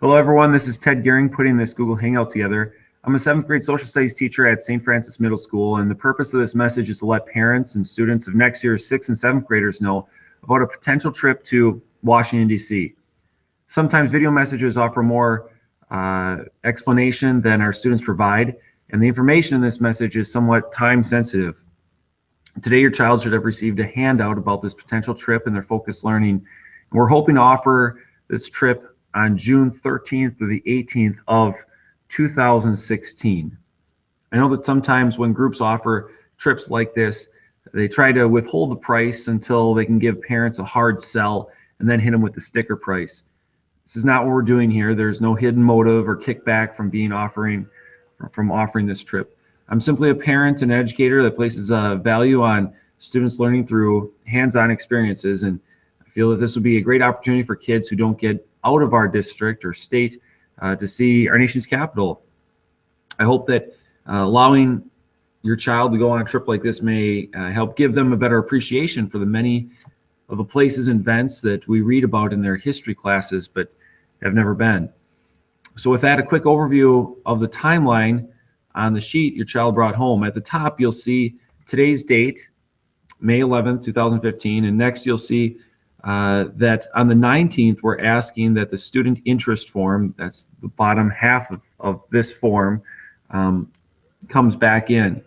Hello, everyone. This is Ted Gehring putting this Google Hangout together. I'm a 7th grade social studies teacher at St. Francis Middle School, and the purpose of this message is to let parents and students of next year's 6th and 7th graders know about a potential trip to Washington, D.C. Sometimes video messages offer more explanation than our students provide, and the information in this message is somewhat time sensitive. Today, your child should have received a handout about this potential trip and their focused learning. And we're hoping to offer this trip on June 13th through the 18th of 2016. I know that sometimes when groups offer trips like this, they try to withhold the price until they can give parents a hard sell and then hit them with the sticker price. This is not what we're doing here. There's no hidden motive or kickback from offering this trip. I'm simply a parent and educator that places a value on students learning through hands-on experiences, and I feel that this would be a great opportunity for kids who don't get out of our district or state to see our nation's capital. I hope that allowing your child to go on a trip like this may help give them a better appreciation for the many of the places and events that we read about in their history classes but have never been. So with that, a quick overview of the timeline on the sheet your child brought home. At the top, you'll see today's date, May 11th, 2015, and next you'll see that on the 19th, we're asking that the student interest form, that's the bottom half of this form, comes back in.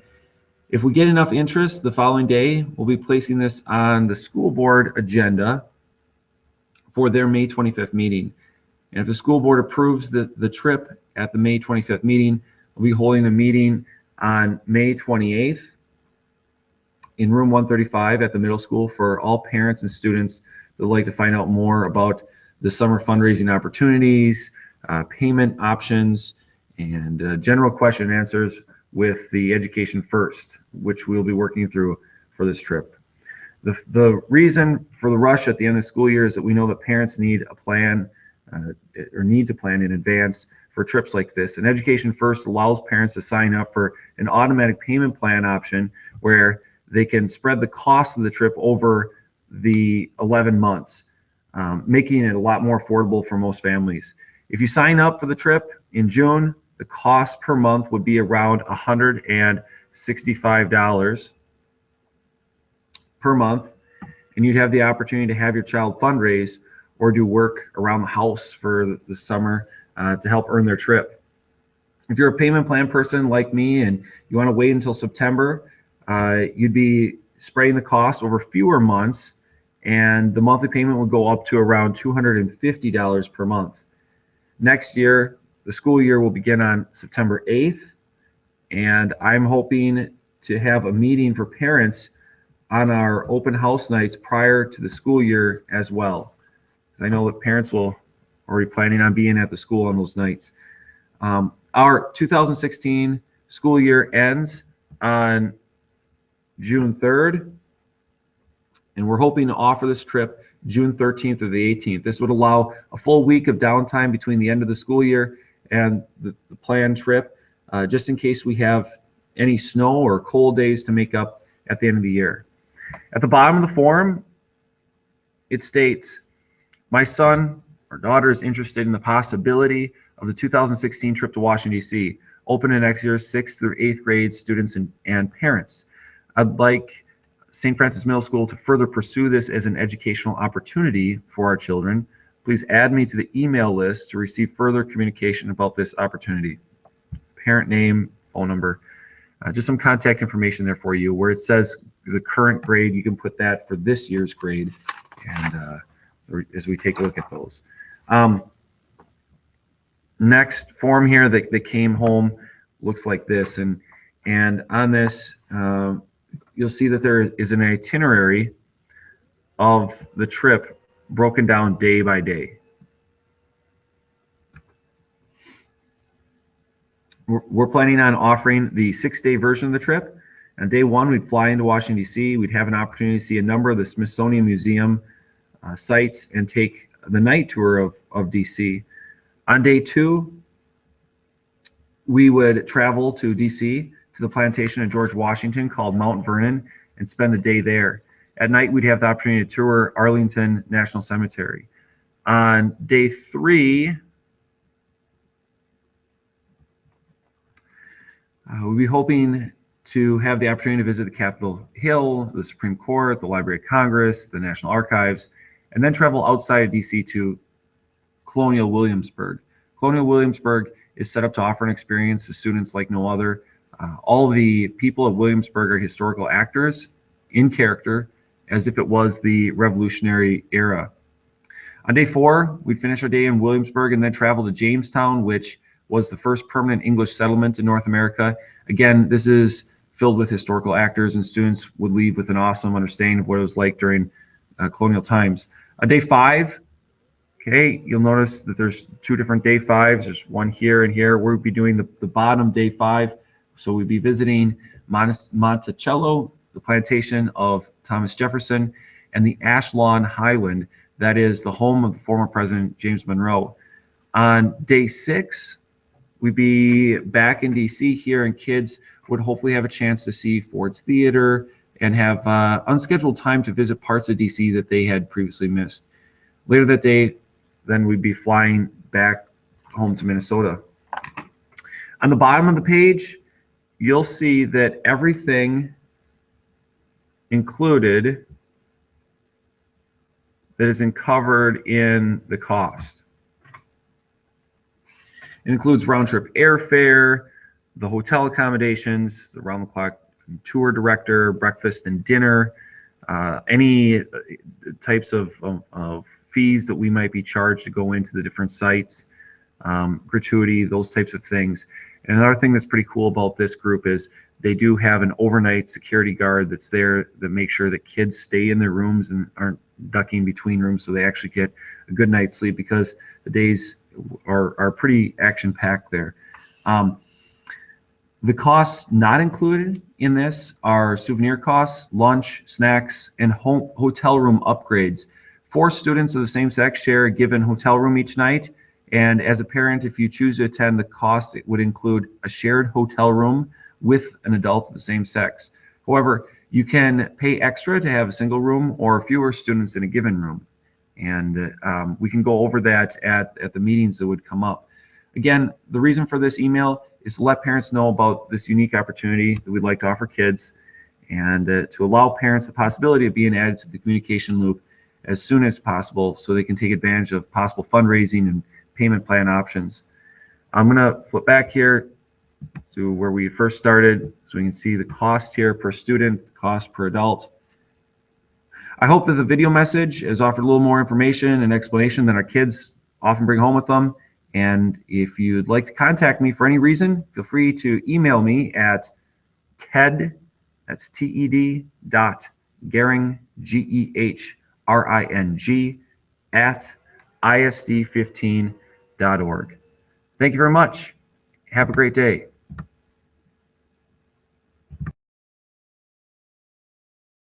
If we get enough interest the following day, we'll be placing this on the school board agenda for their May 25th meeting. And if the school board approves the trip at the May 25th meeting, we'll be holding a meeting on May 28th in room 135 at the middle school for all parents and students that would like to find out more about the summer fundraising opportunities, payment options, and general question and answers with the Education First, which we'll be working through for this trip. The reason for the rush at the end of the school year is that we know that parents need a plan or need to plan in advance for trips like this. And Education First allows parents to sign up for an automatic payment plan option where they can spread the cost of the trip over the 11 months, making it a lot more affordable for most families. If you sign up for the trip in June, the cost per month would be around $165 per month, and you'd have the opportunity to have your child fundraise or do work around the house for the summer to help earn their trip. If you're a payment plan person like me and you want to wait until September, you'd be spreading the cost over fewer months, and the monthly payment would go up to around $250 per month. Next year, the school year will begin on September 8th, and I'm hoping to have a meeting for parents on our open house nights prior to the school year as well, because I know that parents will already planning on being at the school on those nights. Our 2016 school year ends on June 3rd, and we're hoping to offer this trip June 13th or the 18th. This would allow a full week of downtime between the end of the school year and the planned trip, just in case we have any snow or cold days to make up at the end of the year. At the bottom of the form, it states, my son or daughter is interested in the possibility of the 2016 trip to Washington, D.C., open to next year's 6th through 8th grade students and parents. I'd like St. Francis Middle School to further pursue this as an educational opportunity for our children. Please add me to the email list to receive further communication about this opportunity. Parent name, phone number, just some contact information there for you. Where it says the current grade, you can put that for this year's grade, and as we take a look at those. Next form here that came home looks like this, and on this you'll see that there is an itinerary of the trip broken down day by day. We're planning on offering the 6-day version of the trip. On day 1, we'd fly into Washington, D.C. We'd have an opportunity to see a number of the Smithsonian Museum sites and take the night tour of D.C. On day 2, we would travel to D.C. to the plantation in George Washington called Mount Vernon and spend the day there. At night, we'd have the opportunity to tour Arlington National Cemetery. On day 3, We'll be hoping to have the opportunity to visit the Capitol Hill, the Supreme Court, the Library of Congress, the National Archives, and then travel outside of DC to Colonial Williamsburg. Colonial Williamsburg is set up to offer an experience to students like no other. All the people of Williamsburg are historical actors in character, as if it was the Revolutionary era. On day 4, we'd finish our day in Williamsburg and then travel to Jamestown, which was the first permanent English settlement in North America. Again, this is filled with historical actors, and students would leave with an awesome understanding of what it was like during colonial times. On day 5, okay, you'll notice that there's 2 different day 5s. There's one here and here. We'll be doing the bottom day 5. So we'll be visiting Monticello, the plantation of Thomas Jefferson, and the Ashlawn Highland, that is the home of the former President James Monroe. On day 6, we'd be back in DC here, and kids would hopefully have a chance to see Ford's Theater and have unscheduled time to visit parts of DC that they had previously missed. Later that day, then we'd be flying back home to Minnesota. On the bottom of the page, you'll see that everything included that is covered in the cost. It includes round-trip airfare, the hotel accommodations, the round-the-clock tour director, breakfast and dinner, any types of fees that we might be charged to go into the different sites, gratuity, those types of things. And another thing that's pretty cool about this group is they do have an overnight security guard that's there that makes sure that kids stay in their rooms and aren't ducking between rooms, so they actually get a good night's sleep, because the days are pretty action-packed there. The costs not included in this are souvenir costs, lunch, snacks, and hotel room upgrades. 4 students of the same sex share a given hotel room each night. And as a parent, if you choose to attend, the cost would include a shared hotel room with an adult of the same sex. However, you can pay extra to have a single room or fewer students in a given room. And we can go over that at the meetings that would come up. Again, the reason for this email is to let parents know about this unique opportunity that we'd like to offer kids, and to allow parents the possibility of being added to the communication loop as soon as possible so they can take advantage of possible fundraising and payment plan options. I'm going to flip back here to where we first started so we can see the cost here per student, cost per adult. I hope that the video message has offered a little more information and explanation than our kids often bring home with them. And if you'd like to contact me for any reason, feel free to email me at TED, that's TED, Gehring, GEHRING, at ISD15.org. Thank you very much. Have a great day.